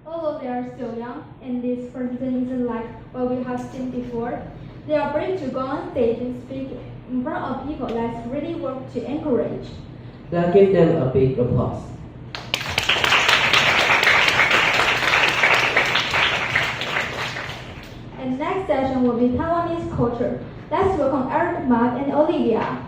Although they are still young, and this president isn't like what we have seen before, they are brave to go on stage and speak in front of people. That's really worth to encourage. Let's give them a big applause. And the next session will be Taiwanese culture. Let's welcome Eric, Mark, and Olivia.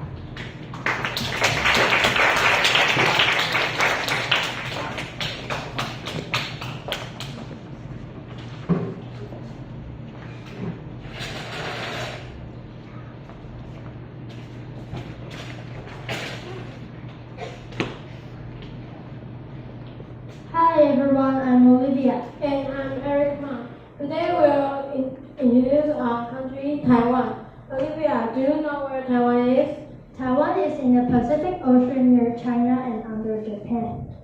Hi everyone, I'm Olivia. And I'm Eric Ma. Today we'll introduce our country, Taiwan. Olivia, do you know where Taiwan is? Taiwan is in the Pacific Ocean near China and under Japan.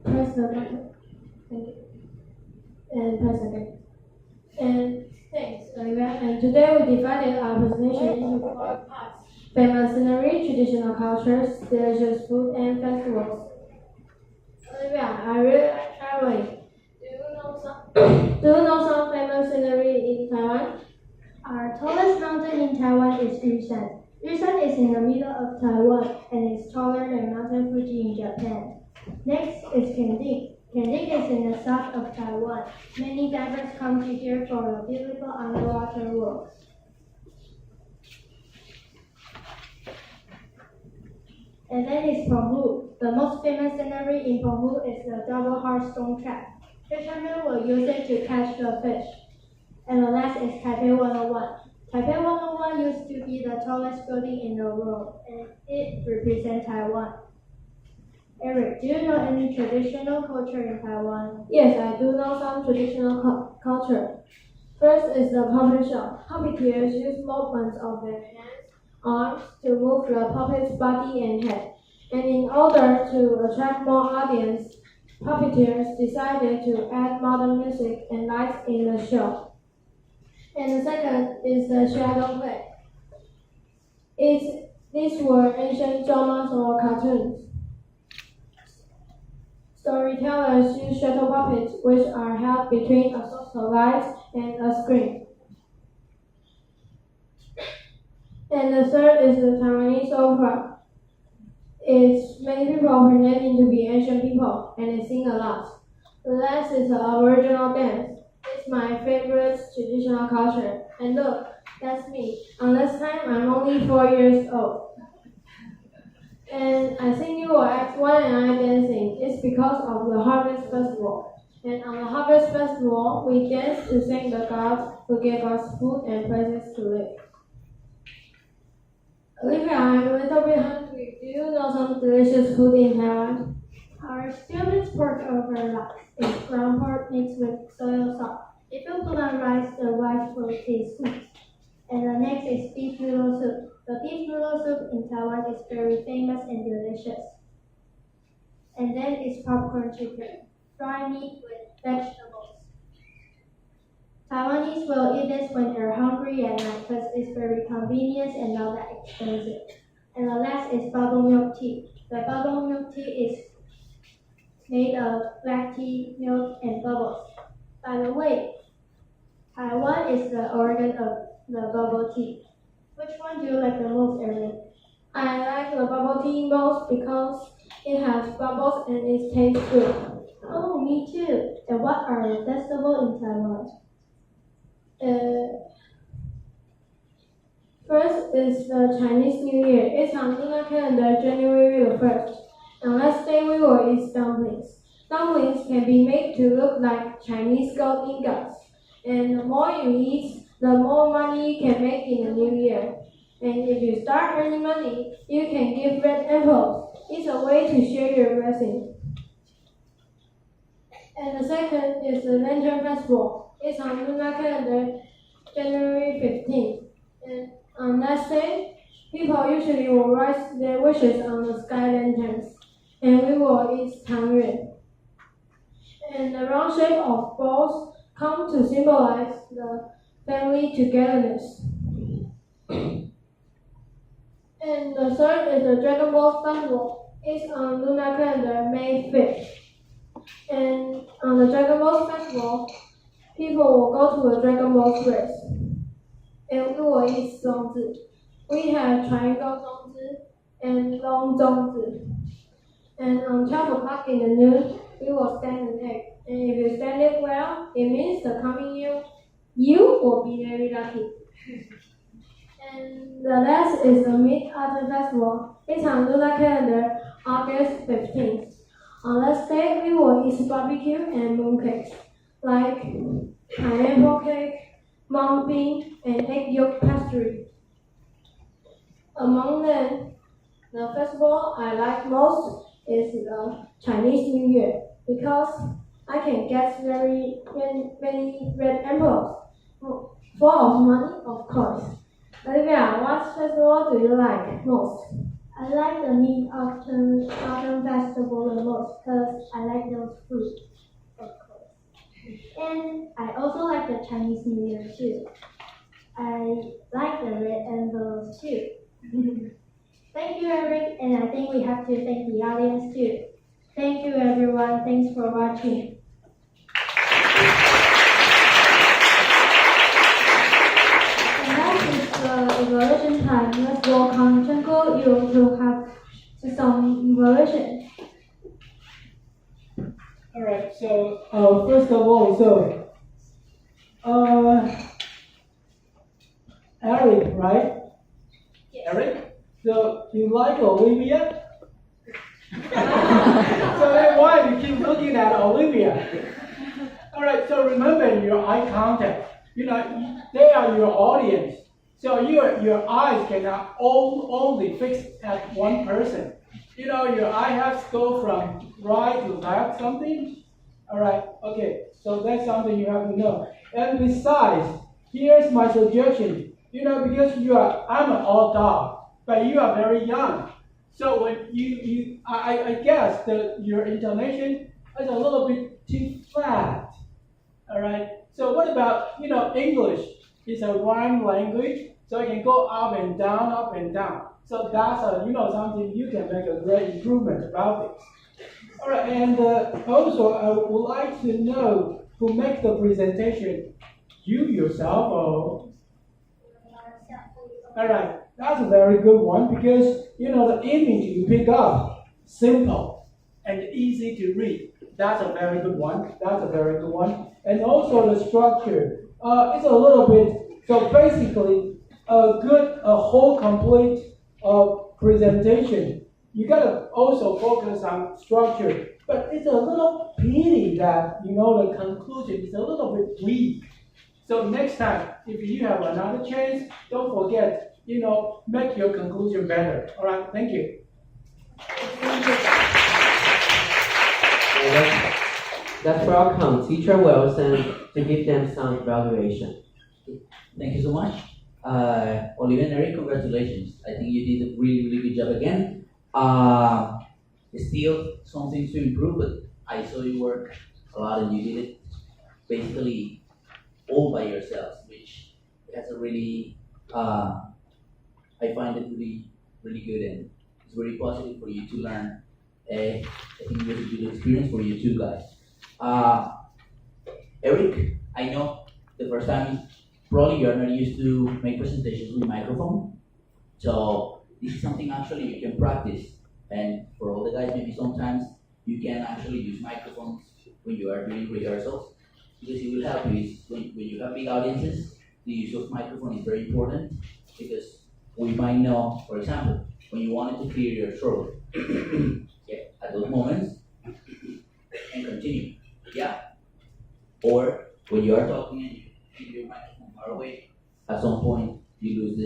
Press the button. Thank you. And press again. And thanks, Olivia. And today we divided our presentation into 4 parts: famous scenery, traditional cultures, delicious food, and festivals. Olivia, I really like traveling. Do you know some famous scenery in Taiwan? Our tallest mountain in Taiwan is Yushan. Yushan is in the middle of Taiwan and is taller than Mountain Fuji in Japan. Next is Kending. Kending is in the south of Taiwan. Many divers come to here for the beautiful underwater world. And then is Penghu. The most famous scenery in Penghu is the double hard stone trap. Fishermen will use it to catch the fish. And the last is Taipei 101. Taipei 101 used to be the tallest building in the world, and it represents Taiwan. Eric, do you know any traditional culture in Taiwan? Yes, I do know some traditional culture. First is the puppet show. Puppeteers use movements of their hands, arms to move the puppet's body and head. And in order to attract more audience, puppeteers decided to add modern music and lights in the show. And the second is the shadow play. These were ancient dramas or cartoons. Storytellers use shadow puppets, which are held between a source of light and a screen. And the third is the Taiwanese opera. It's many people pretending to be ancient people, and they sing a lot. The last is the Aboriginal dance. It's my favorite traditional culture. And look, that's me. On this time, I'm only 4 years old. And I think you will ask why am I dancing? It's because of the Harvest Festival. And on the Harvest Festival, we dance to thank the gods who gave us food and places to live. Olivia, I'm a little bit hungry. Do you know some delicious food in Taiwan? Our students pork over rice is ground pork mixed with soy sauce. If you put on rice, the rice will taste sweet. And the next is beef noodle soup. The beef noodle soup in Taiwan is very famous and delicious. And then is popcorn chicken, fried meat with vegetables. Taiwanese will eat this when they're hungry at night because it's very convenient and not that expensive. And the last is bubble milk tea. The bubble milk tea is made of black tea, milk, and bubbles. By the way, Taiwan is the origin of the bubble tea. Which one do you like the most, Eric? I like the bubble tea most because it has bubbles and it tastes good. Oh, me too. And what are the festivals in Taiwan? First is the Chinese New Year. It's on lunar calendar January the 1st. And last day we will eat dumplings. Dumplings can be made to look like Chinese gold ingots. And the more you eat, the more money you can make in the new year. And if you start earning money, you can give red envelopes. It's a way to share your blessings. And the second is the Lantern Festival. It's on lunar calendar January 15th. And on that day, people usually will write their wishes on the sky lanterns. And we will eat tangyuan. And the round shape of balls come to symbolize the family togetherness. And the third is the Dragon Ball Festival. It's on lunar calendar May 5th. And on the Dragon Ball Festival, people will go to a Dragon Ball race. And we will eat 粽子. We have triangle 粽子 and long 粽子. And on 12 o'clock in the noon, we will stand an egg. And if you stand it well, it means the coming year, you will be very lucky. And the last is the Mid-Autumn Festival. It's on lunar calendar, August 15th. On last day, we will eat barbecue and mooncakes, like pineapple cake, mung bean, and egg yolk pastry. Among them, the festival I like most is the Chinese New Year because I can get very many red envelopes full of money, of course. Olivia, what festival do you like most? I like the Mid-Autumn Festival the most because I like those fruits, of course. And I also like the Chinese New Year too. I like the red envelopes too. Thank you, Eric, and I think we have to thank the audience too. Thank you, everyone. Thanks for watching. And that is the evaluation time. Let's welcome Chenko Yu to have some evaluation. All right. So first of all, Eric, right? Yes. Eric. So you like Olivia? So then why you keep looking at Olivia? All right. So remember your eye contact. You know they are your audience. So your eyes cannot only fix at one person. You know your eye has to go from right to left something. All right. Okay. So that's something you have to know. And besides, here's my suggestion. You know because I'm an old dog. But you are very young, so when I guess that your intonation is a little bit too flat. All right. So what about English is a rhyme language, so it can go up and down, up and down. So that's something you can make a great improvement about this. All right. And also I would like to know who makes the presentation, you yourself or? All right. That's a very good one because the image you pick up simple and easy to read. That's a very good one. That's a very good one. And also the structure. It's a little bit so basically a whole complete presentation. You gotta also focus on structure. But it's a little pity that the conclusion is a little bit weak. So next time, if you have another chance, don't forget. Make your conclusion better. All right, thank you. Let's welcome Teacher Wilson to give them some evaluation. Thank you so much. Olivia and Eric, congratulations. I think you did a really, really good job again. Still some things to improve, but I saw you work a lot and you did it basically all by yourselves, which has a really I find it really, really good and it's very positive for you to learn. I think it was a good experience for you too, guys. Eric, I know the first time probably you're not used to make presentations with microphone, so this is something actually you can practice. And for all the guys, maybe sometimes you can actually use microphones when you are doing rehearsals because it will help you. When you have big audiences, the use of microphone is very important because we might know, for example, when you wanted to clear your throat, yeah, at those moments, and continue, yeah. Or when you are talking and you keep your microphone far away, at some point you lose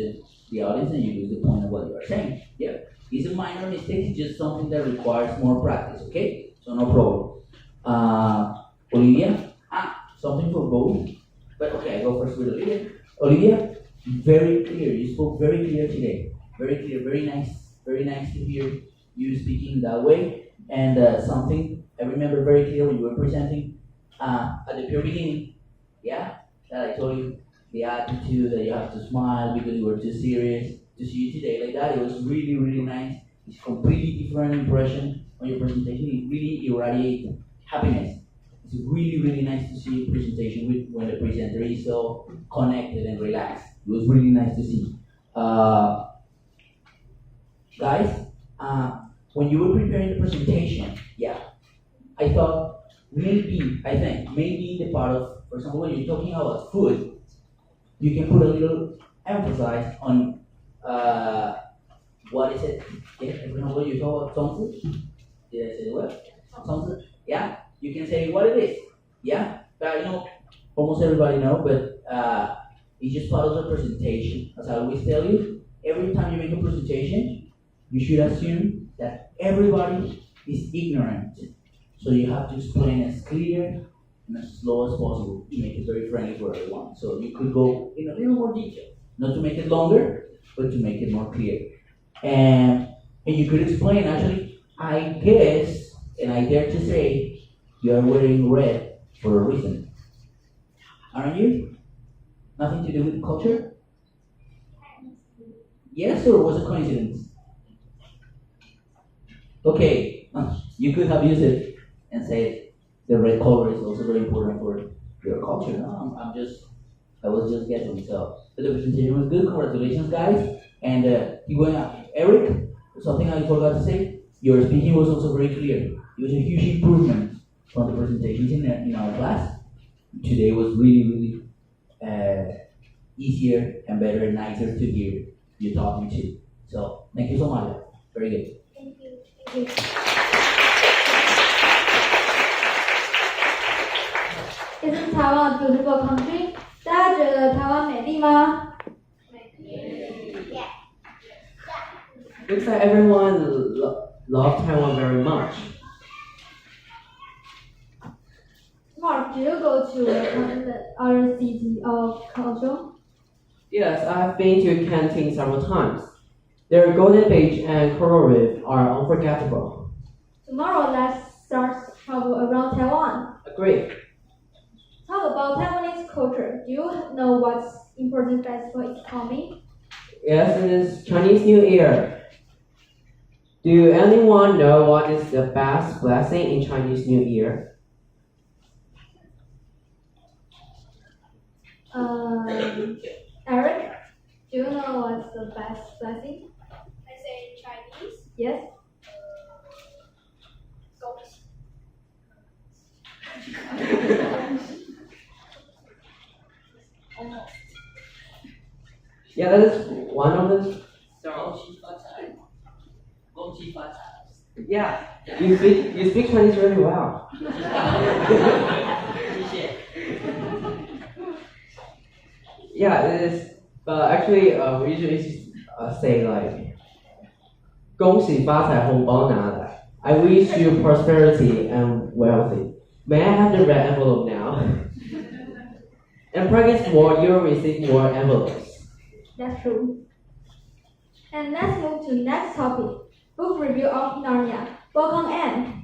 the audience and you lose the point of what you are saying. Yeah, it's a minor mistake. It's just something that requires more practice. Okay, so no problem. Olivia, something for both. But okay, I go first with Olivia. Olivia. Very clear. You spoke very clear today. Very clear. Very nice. Very nice to hear you speaking that way. And something I remember very clear when you were presenting at the very beginning. Yeah, that I told you the attitude that you have to smile because you were too serious. To see you today like that, it was really, really nice. It's a completely different impression on your presentation. It really irradiated happiness. It's really, really nice to see a presentation when the presenter is so connected and relaxed. It was really nice to see. Guys, when you were preparing the presentation, yeah, I think maybe the part of, for example, when you're talking about food, you can put a little emphasis on what is it? Yeah, for example, you talk about something. Did I say the word? Something. Yeah, you can say what it is. Yeah, but almost everybody know, but it's just part of the presentation. As I always tell you, every time you make a presentation, you should assume that everybody is ignorant. So you have to explain as clear and as slow as possible to make it very friendly for everyone. So you could go in a little more detail, not to make it longer, but to make it more clear. And you could explain, actually, I guess, and I dare to say, you are wearing red for a reason. Aren't you? Nothing to do with culture? Yes, or was it coincidence? Okay, you could have used it and said the red color is also very important for your culture. No, I was just guessing. So, but the presentation was good. Congratulations, guys. And keep going on. Eric, something I forgot to say. Your speaking was also very clear. It was a huge improvement from the presentations in our class. Today was really, really easier and better and nicer to hear you talking to. So, thank you so much. Very good. Thank you. Thank you. Isn't Taiwan a beautiful country? 大家觉得台湾美丽吗？ Looks like everyone love Taiwan very much. Mark, do you go to other city of Kaohsiung? Yes, I have been to Canton several times. Their Golden Beach and Coral Reef are unforgettable. Tomorrow, let's start travel around Taiwan. Agree. Talk about Taiwanese culture. Do you know what's important festival is coming? Yes, it is Chinese New Year. Do anyone know what is the best blessing in Chinese New Year? Eric, do you know what's the best blessing? I say Chinese. Yes. Yeah, that is one of them. Yeah, you speak Chinese really well. Yeah, it is. But actually, we usually say like, 恭喜发财红包拿来. I wish you prosperity and wealthy. May I have the red envelope now? And practice more, you'll receive more envelopes. That's true. And let's move to next topic. Book review of Narnia. Welcome, Anne.